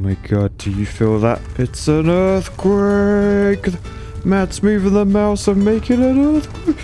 my god, do you feel that? It's an earthquake! Matt's moving the mouse and making an earthquake.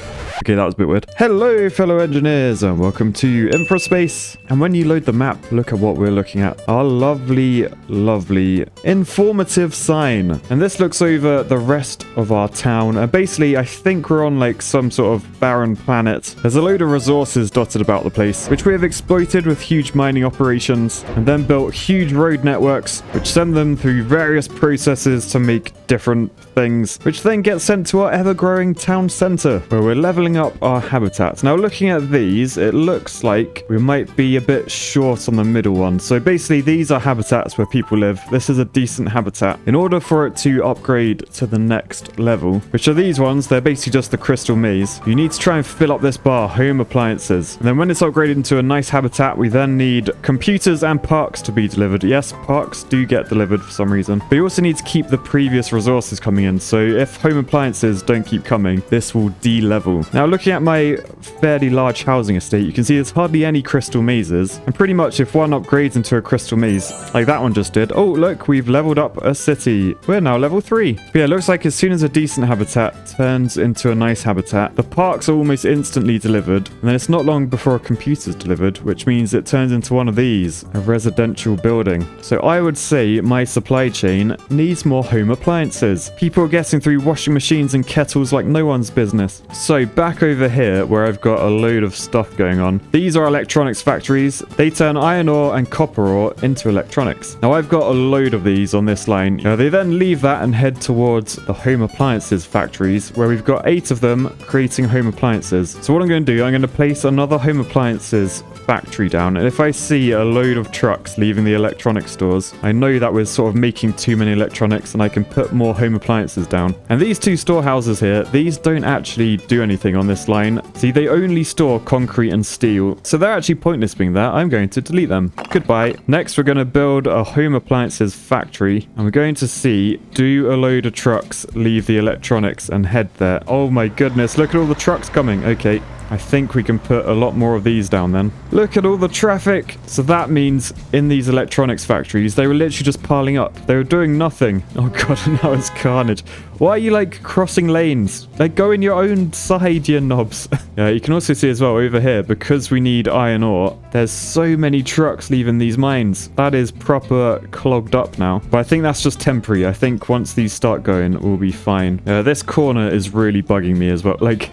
Okay, that was a bit weird. Hello, fellow engineers, and welcome to InfraSpace. And when you load the map, look at what we're looking at. Our lovely, lovely, informative sign. And this looks over the rest of our town. And basically, I think we're on like some sort of barren planet. There's a load of resources dotted about the place, which we have exploited with huge mining operations, and then built huge road networks, which send them through various processes to make different things, which then get sent to our ever-growing town center, where we're leveling up our habitats. Now, looking at these, it looks like we might be a bit short on the middle one. So basically, these are habitats where people live. This is a decent habitat. In order for it to upgrade to the next level, which are these ones, they're basically just the crystal maze. You need to try and fill up this bar, home appliances. And then when it's upgraded into a nice habitat, we then need computers and parks to be delivered. Yes, parks do get delivered for some reason. But you also need to keep the previous resources coming in. So if home appliances don't keep coming, this will de-level. Now, looking at my fairly large housing estate, you can see there's hardly any crystal mazes. And pretty much if one upgrades into a crystal maze, like that one just did. Oh, look, we've leveled up a city. We're now level 3. But yeah, it looks like as soon as a decent habitat turns into a nice habitat, the parks are almost instantly delivered. And then it's not long before a computer's delivered, which means it turns into one of these, a residential building. So I would say my supply chain needs more home appliances. People are getting through washing machines and kettles like no one's business. So back over here where I've got a load of stuff going on. These are electronics factories. They turn iron ore and copper ore into electronics. Now I've got a load of these on this line. They then leave that and head towards the home appliances factories where we've got 8 of them creating home appliances. So what I'm going to do, I'm going to place another home appliances factory down, and if I see a load of trucks leaving the electronic stores, I know that we're sort of making too many electronics and I can put more home appliances down. And these 2 storehouses here, these don't actually do anything on this line. See, they only store concrete and steel, so they're actually pointless being there. I'm going to delete them. Goodbye. Next, we're going to build a home appliances factory, and we're going to see, do a load of trucks leave the electronics and head there? Oh my goodness, look at all the trucks coming. Okay, I think we can put a lot more of these down then. Look at all the traffic. So that means in these electronics factories, they were literally just piling up. They were doing nothing. Oh god, now it's carnage. Why are you like crossing lanes? Like go in your own side, you knobs. Yeah, you can also see as well over here, because we need iron ore, there's so many trucks leaving these mines. That is proper clogged up now. But I think that's just temporary. I think once these start going, we'll be fine. This corner is really bugging me as well. Like...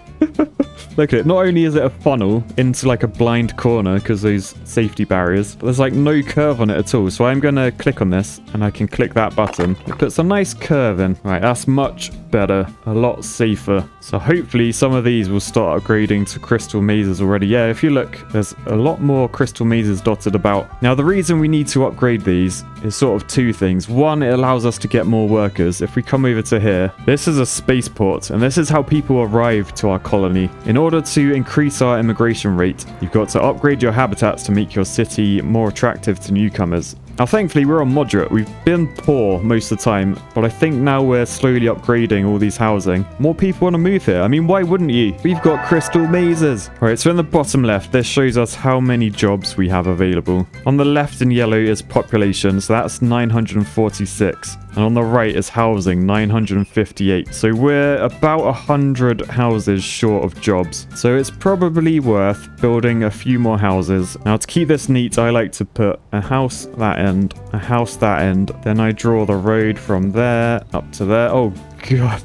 Look at it. Not only is it a funnel into like a blind corner because those safety barriers, but there's like no curve on it at all. So I'm going to click on this and I can click that button. It puts a nice curve in. Right, that's much better. A lot safer. So hopefully some of these will start upgrading to crystal mazes already. Yeah, if you look, there's a lot more crystal mazes dotted about. Now, the reason we need to upgrade these is sort of 2 things. One, it allows us to get more workers. If we come over to here, this is a spaceport, and this is how people arrive to our colony. In order to increase our immigration rate, you've got to upgrade your habitats to make your city more attractive to newcomers. Now, thankfully, we're on moderate. We've been poor most of the time, but I think now we're slowly upgrading all these housing. More people want to move here. I mean, why wouldn't you? We've got crystal mazes. All right, so in the bottom left, this shows us how many jobs we have available. On the left in yellow is population, so that's 946. And on the right is housing, 958. So we're about 100 houses short of jobs. So it's probably worth building a few more houses. Now, to keep this neat, I like to put a house that end, a house that end. Then I draw the road from there up to there. Oh, God.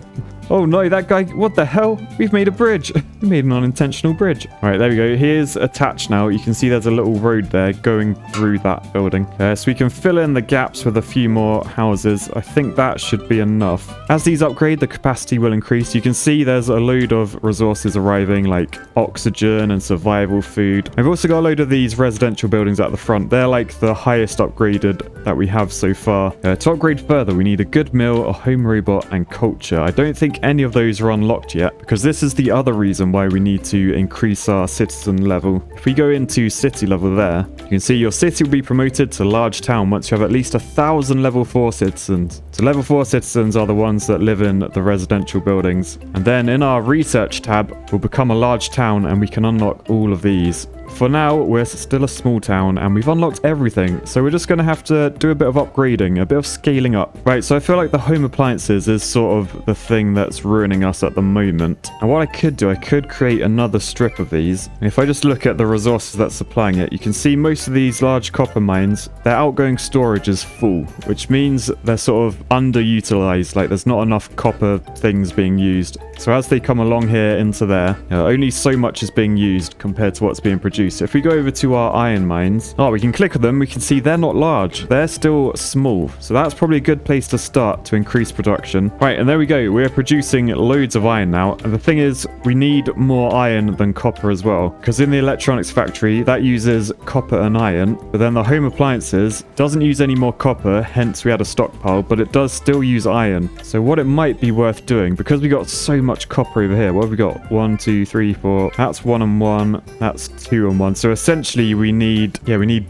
Oh no, that guy, what the hell? We've made a bridge. We made an unintentional bridge. All right, there we go. Here's attached now. You can see there's a little road there going through that building. So we can fill in the gaps with a few more houses. I think that should be enough. As these upgrade, the capacity will increase. You can see there's a load of resources arriving, like oxygen and survival food. I've also got a load of these residential buildings at the front. They're like the highest upgraded that we have so far. To upgrade further, we need a good mill, a home robot, and culture. I don't think any of those are unlocked yet, because this is the other reason reason why we need to increase our citizen level. If we go into city level there, you can see your city will be promoted to large town once you have at least 1,000 level 4 citizens. So level 4 citizens are the ones that live in the residential buildings. And then in our research tab, we'll become a large town and we can unlock all of these. For now, we're still a small town and we've unlocked everything, so we're just going to have to do a bit of upgrading, a bit of scaling up. Right, so I feel like the home appliances is sort of the thing that's ruining us at the moment. And what I could do, I could create another strip of these. And if I just look at the resources that's supplying it, you can see most of these large copper mines, their outgoing storage is full, which means they're sort of underutilized, like there's not enough copper things being used. So as they come along here into there, only so much is being used compared to what's being produced. If we go over to our iron mines, we can click on them. We can see they're not large. They're still small. So that's probably a good place to start to increase production. Right, and there we go. We're producing loads of iron now. And the thing is, we need more iron than copper as well. Because in the electronics factory, that uses copper and iron. But then the home appliances doesn't use any more copper, hence we had a stockpile, but it does still use iron. So what it might be worth doing, because we got so much copper over here. What have we got? 1, 2, 3, 4. That's 1 and 1. That's 2 and 1. So essentially we need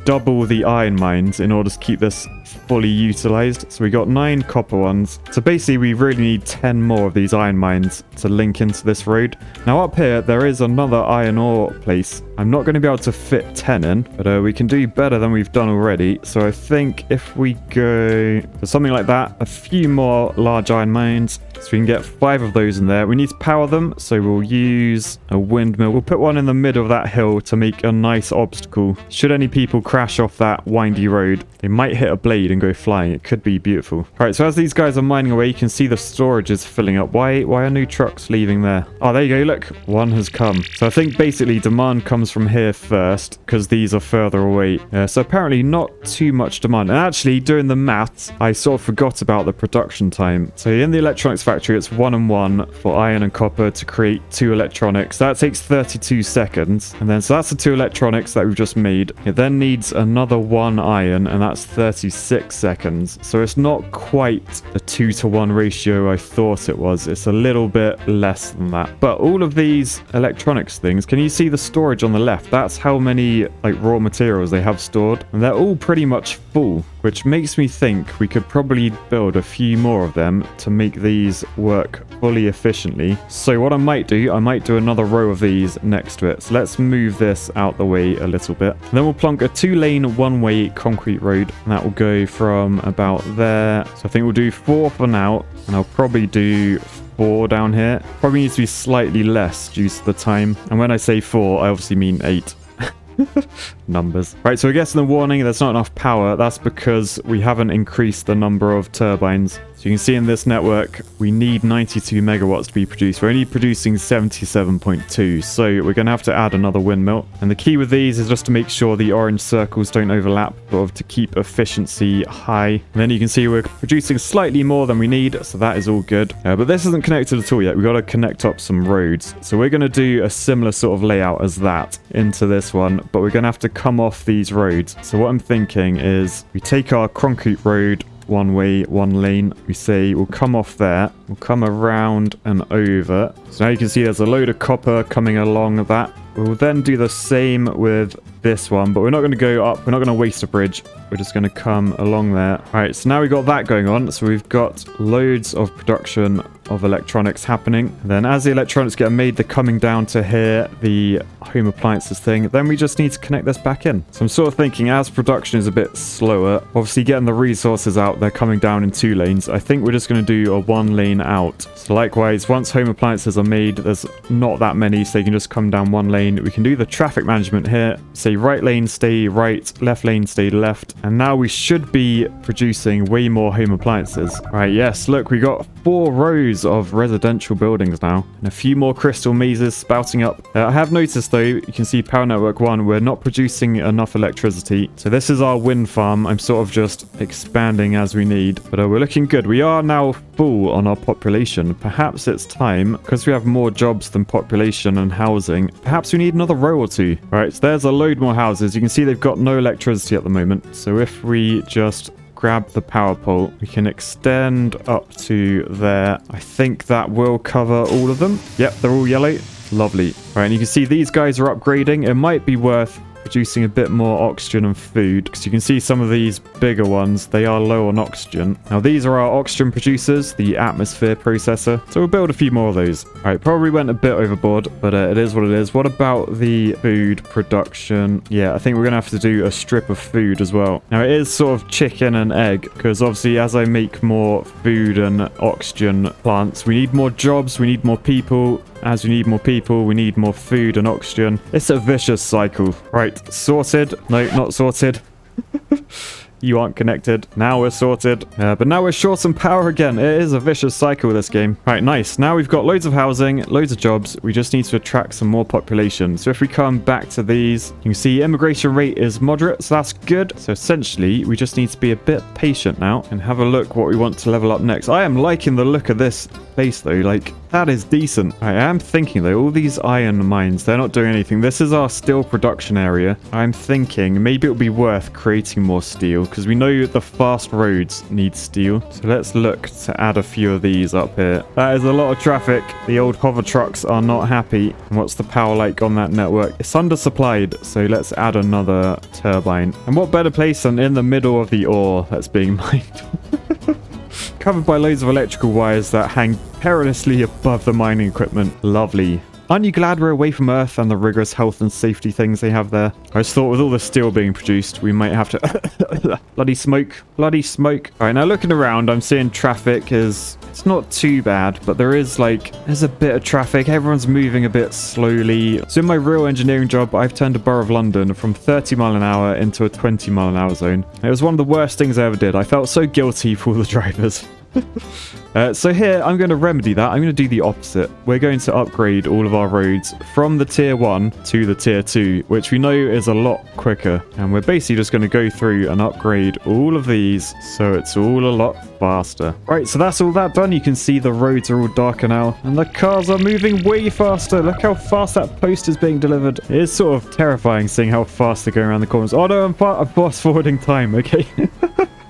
double the iron mines in order to keep this fully utilized. So we got 9 copper ones. So basically we really need 10 more of these iron mines to link into this road. Now up here there is another iron ore place. I'm not going to be able to fit 10 in, but we can do better than we've done already. So I think if we go for something like that, a few more large iron mines, so we can get 5 of those in there. We need to power them, so we'll use a windmill. We'll put one in the middle of that hill to make a nice obstacle. Should any people crash off that windy road, they might hit a blade and go flying. It could be beautiful. All right, so as these guys are mining away, you can see the storage is filling up. Why are no trucks leaving there? Oh, there you go. Look, one has come. So I think basically demand comes from here first because these are further away. So apparently not too much demand. And actually, doing the maths, I sort of forgot about the production time. So in the electronics factory, it's 1 and 1 for iron and copper to create 2 electronics. That takes 32 seconds. And then so that's the 2 electronics that we've just made. It then needs another 1 iron, and that's 36 seconds. So it's not quite the 2-to-1 ratio I thought it was. It's a little bit less than that. But all of these electronics things, can you see the storage on the left? That's how many like raw materials they have stored. And they're all pretty much full, which makes me think we could probably build a few more of them to make these work fully efficiently. So what I might do another row of these next to it. So let's move this out the way a little bit. And then we'll plonk a 2-lane one-way concrete road, and that will go from about there. So I think we'll do 4 for now, and I'll probably do 4 down here. Probably needs to be slightly less due to the time. And when I say 4, I obviously mean 8. Numbers. Right, so we're getting the warning there's not enough power. That's because we haven't increased the number of turbines. So you can see in this network, we need 92 megawatts to be produced. We're only producing 77.2. So we're going to have to add another windmill. And the key with these is just to make sure the orange circles don't overlap, sort of to keep efficiency high. And then you can see we're producing slightly more than we need. So that is all good. But this isn't connected at all yet. We've got to connect up some roads. So we're going to do a similar sort of layout as that into this one. But we're going to have to come off these roads. So what I'm thinking is we take our concrete road, 1 way, 1 lane. We say we'll come off there. We'll come around and over. So now you can see there's a load of copper coming along that. We'll then do the same with this one, but we're not going to go up. We're not going to waste a bridge. We're just going to come along there. All right, so now we've got that going on. So we've got loads of production of electronics happening. And then as the electronics get made, they're coming down to here, the home appliances thing. Then we just need to connect this back in. So I'm sort of thinking as production is a bit slower, obviously getting the resources out, they're coming down in 2 lanes. I think we're just going to do a 1 lane out. So likewise, once home appliances are made, there's not that many, so you can just come down 1 lane. We can do the traffic management here. Say right lane, stay right, left lane, stay left. And now we should be producing way more home appliances. All right, yes, look, we got 4 rows of residential buildings now, and a few more crystal mazes spouting up. I have noticed though, you can see power network 1, we're not producing enough electricity. So this is our wind farm. I'm sort of just expanding as we need, but we're looking good. We are now full on our population. Perhaps it's time, because we have more jobs than population and housing, perhaps we need another row or 2. All right, so there's a load more houses. You can see they've got no electricity at the moment. So if we just grab the power pole, we can extend up to there. I think that will cover all of them. Yep, they're all yellow. Lovely. All right, and you can see these guys are upgrading. It might be worth producing a bit more oxygen and food, because you can see some of these bigger ones, they are low on oxygen. Now these are our oxygen producers, the atmosphere processor, so we'll build a few more of those. All right, probably went a bit overboard, but it is what it is. What about the food production? Yeah, I think we're gonna have to do a strip of food as well. Now it is sort of chicken and egg, because obviously as I make more food and oxygen plants, we need more jobs, we need more people. As we need more people, we need more food and oxygen. It's a vicious cycle. Right, sorted. No, not sorted. You aren't connected. Now we're sorted. But now we're short on power again. It is a vicious cycle, this game. Right, nice. Now we've got loads of housing, loads of jobs. We just need to attract some more population. So if we come back to these, you can see immigration rate is moderate, so that's good. So essentially, we just need to be a bit patient now and have a look what we want to level up next. I am liking the look of this place, though. Like, that is decent. I am thinking, though, all these iron mines, they're not doing anything. This is our steel production area. I'm thinking maybe it would be worth creating more steel, because we know the fast roads need steel. So let's look to add a few of these up here. That is a lot of traffic. The old hover trucks are not happy. And what's the power like on that network? It's undersupplied, so let's add another turbine. And what better place than in the middle of the ore that's being mined? Covered by loads of electrical wires that hang perilously above the mining equipment. Lovely. Aren't you glad we're away from Earth and the rigorous health and safety things they have there? I just thought with all the steel being produced, we might have to... Bloody smoke. Bloody smoke. All right, now looking around, I'm seeing traffic is... It's not too bad, but there's a bit of traffic. Everyone's moving a bit slowly. So in my real engineering job, I've turned a Borough of London from 30 mile an hour into a 20 mile an hour zone. It was one of the worst things I ever did. I felt so guilty for all the drivers. So here, I'm going to remedy that. I'm going to do the opposite. We're going to upgrade all of our roads from the tier 1 to the tier 2, which we know is a lot quicker. And we're basically just going to go through and upgrade all of these so it's all a lot faster. Right, so that's all that done. You can see the roads are all darker now and the cars are moving way faster. Look how fast that post is being delivered. It is sort of terrifying seeing how fast they're going around the corners. Oh no, I'm fast forwarding time. Okay.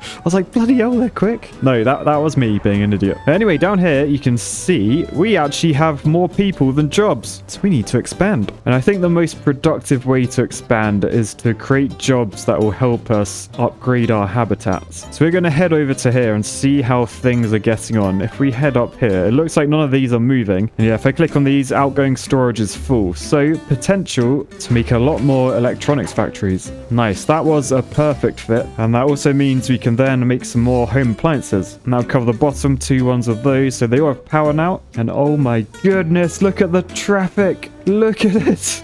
I was like, bloody hell, they're quick. No, that was me being an idiot. Anyway, down here, you can see we actually have more people than jobs. So we need to expand. And I think the most productive way to expand is to create jobs that will help us upgrade our habitats. So we're going to head over to here and see how things are getting on. If we head up here, it looks like none of these are moving. And yeah, if I click on these, outgoing storage is full. So potential to make a lot more electronics factories. Nice. That was a perfect fit. And that also means we can then make some more home appliances. And that'll cover the bottom 2 ones of those, so they all have power now. And oh my goodness, look at the traffic. Look at it.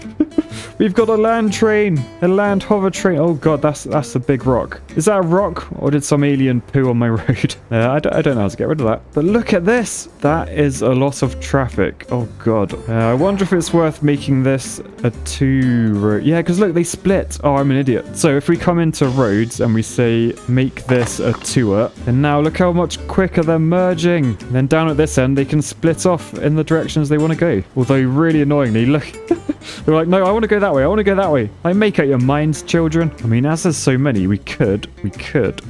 We've got a land train, a land hover train. Oh god, that's a big rock. Is that a rock, or did some alien poo on my road? I don't know how to get rid of that. But look at this. That is a lot of traffic. Oh god. I wonder if it's worth making this a 2 road. Yeah, because look, they split. Oh, I'm an idiot. So if we come into roads and we say make this a 2er, and now look how much quicker they're merging. And then down at this end, they can split off in the directions they want to go. Although really annoyingly, look. They're like, no, I want to go that way. I want to go that way. Like, make up your minds, children. I mean, as there's so many, we could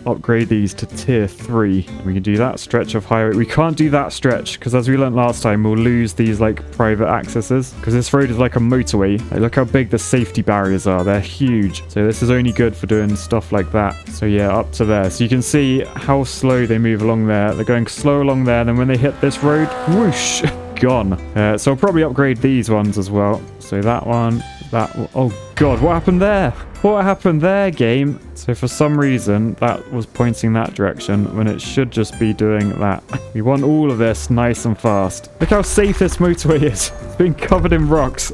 upgrade these to tier 3. We can do that stretch of highway. We can't do that stretch because, as we learned last time, we'll lose these like private accesses because this road is like a motorway. Like, look how big the safety barriers are. They're huge. So this is only good for doing stuff like that. So yeah, up to there. So you can see how slow they move along there. They're going slow along there. Then when they hit this road, whoosh. Gone. So I'll probably upgrade these ones as well. So that one, oh god, what happened there? What happened there, game? So for some reason, that was pointing that direction when it should just be doing that. We want all of this nice and fast. Look how safe this motorway is. It's been covered in rocks.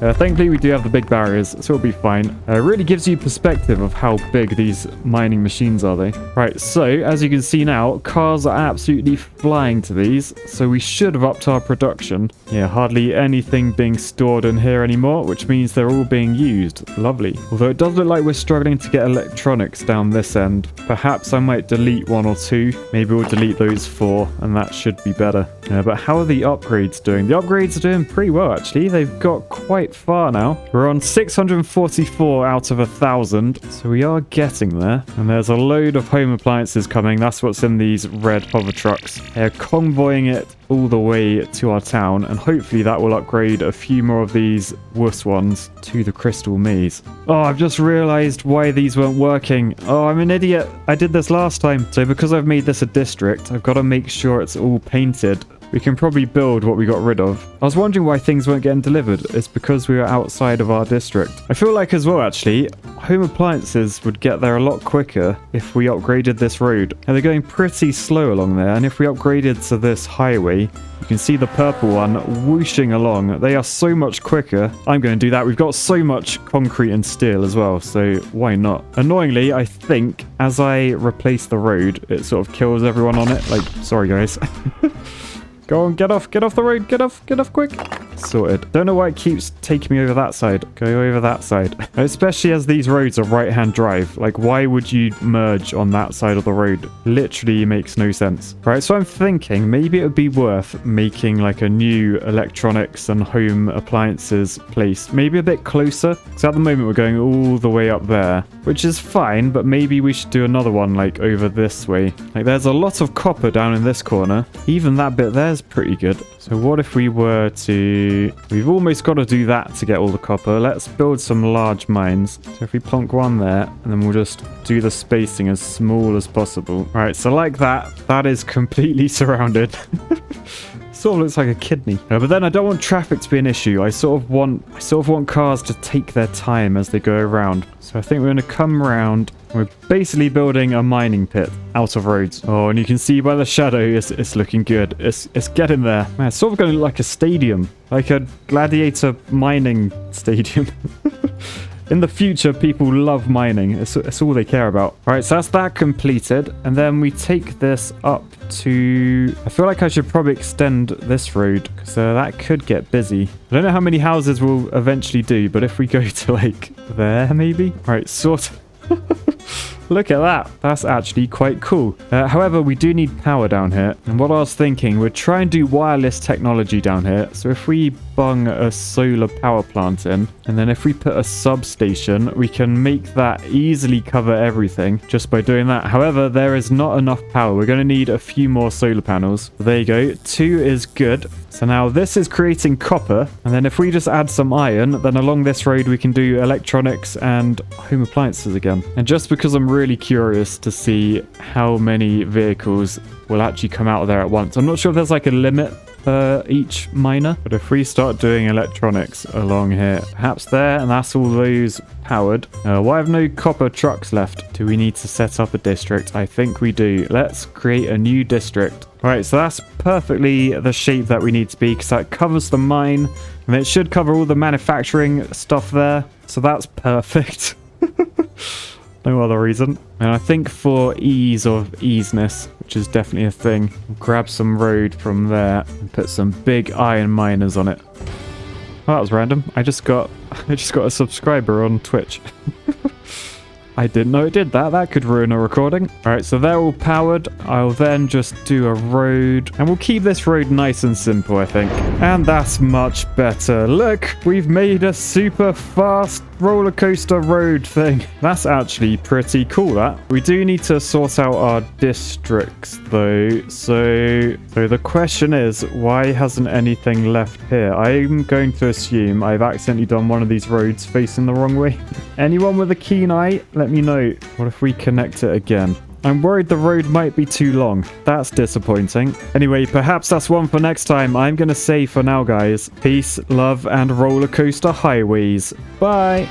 Thankfully, we do have the big barriers, so it'll be fine. It really gives you perspective of how big these mining machines are, though. Right, so as you can see now, cars are absolutely flying to these, so we should have upped our production. Yeah, hardly anything being stored in here anymore, which means they're all being used. Lovely. Although it does look like we're struggling to get electronics down this end. Perhaps I might delete 1 or 2. Maybe we'll delete those 4, and that should be better. But how are the upgrades doing? The upgrades are doing pretty well, actually. They've got quite far now. We're on 644 out of 1,000. So we are getting there. And there's a load of home appliances coming. That's what's in these red hover trucks. They're convoying it all the way to our town, and hopefully that will upgrade a few more of these wuss ones to the crystal maze. Oh, I've just realized why these weren't working. Oh, I'm an idiot. I did this last time. So because I've made this a district, I've got to make sure it's all painted. We can probably build what we got rid of. I was wondering why things weren't getting delivered. It's because we were outside of our district. I feel like as well, actually, home appliances would get there a lot quicker if we upgraded this road. And they're going pretty slow along there. And if we upgraded to this highway, you can see the purple one whooshing along. They are so much quicker. I'm going to do that. We've got so much concrete and steel as well, so why not? Annoyingly, I think as I replace the road, it sort of kills everyone on it. Like, sorry guys. Go on, get off the road, get off quick. Sorted. Don't know why it keeps taking me over that side. Go over that side. Especially as these roads are right-hand drive. Like, why would you merge on that side of the road? Literally makes no sense. Right, so I'm thinking maybe it would be worth making like a new electronics and home appliances place. Maybe a bit closer. Because at the moment we're going all the way up there, which is fine, but maybe we should do another one like over this way. Like, there's a lot of copper down in this corner. Even that bit there's pretty good. So what if we were to... We've almost got to do that to get all the copper. Let's build some large mines. So if we plonk one there, and then we'll just do the spacing as small as possible. All right, so like that. That is completely surrounded. Sort of looks like a kidney. But then I don't want traffic to be an issue. I sort of want cars to take their time as they go around. So I think we're going to come around. We're basically building a mining pit out of roads. Oh, and you can see by the shadow, it's looking good. It's getting there. Man, it's sort of going to look like a stadium. Like a gladiator mining stadium. In the future, people love mining. It's all they care about. All right, so that's that completed. And then we take this up to... I feel like I should probably extend this road because that could get busy. I don't know how many houses we'll eventually do, but if we go to like there, maybe? All right, sort of. Look at that. That's actually quite cool. However, we do need power down here. And what I was thinking, we'd try and do wireless technology down here. So if we bung a solar power plant in, and then if we put a substation, we can make that easily cover everything just by doing that. However, there is not enough power. We're going to need a few more solar panels. There you go. 2 is good. So now this is creating copper. And then if we just add some iron, then along this road, we can do electronics and home appliances again. And just because I'm really curious to see how many vehicles will actually come out of there at once. I'm not sure if there's like a limit each miner, but if we start doing electronics along here, perhaps there, and that's all those powered. Why have no copper trucks left? Do we need to set up a district? I think we do. Let's create a new district. Right, so that's perfectly the shape that we need to be because that covers the mine and it should cover all the manufacturing stuff there. So that's perfect. No other reason. And I think for ease of easiness, which is definitely a thing, we'll grab some road from there and put some big iron miners on it. Oh, that was random. I just got a subscriber on Twitch. I didn't know it did that. That could ruin a recording. All right, so they're all powered. I'll then just do a road. And we'll keep this road nice and simple, I think. And that's much better. Look, we've made a super fast roller coaster road thing. That's actually pretty cool, that. We do need to sort out our districts, though. So the question is, why hasn't anything left here? I'm going to assume I've accidentally done one of these roads facing the wrong way. Anyone with a keen eye, let me know. What if we connect it again? I'm worried the road might be too long. That's disappointing. Anyway, perhaps that's one for next time. I'm going to say for now, guys, peace, love, and roller coaster highways. Bye.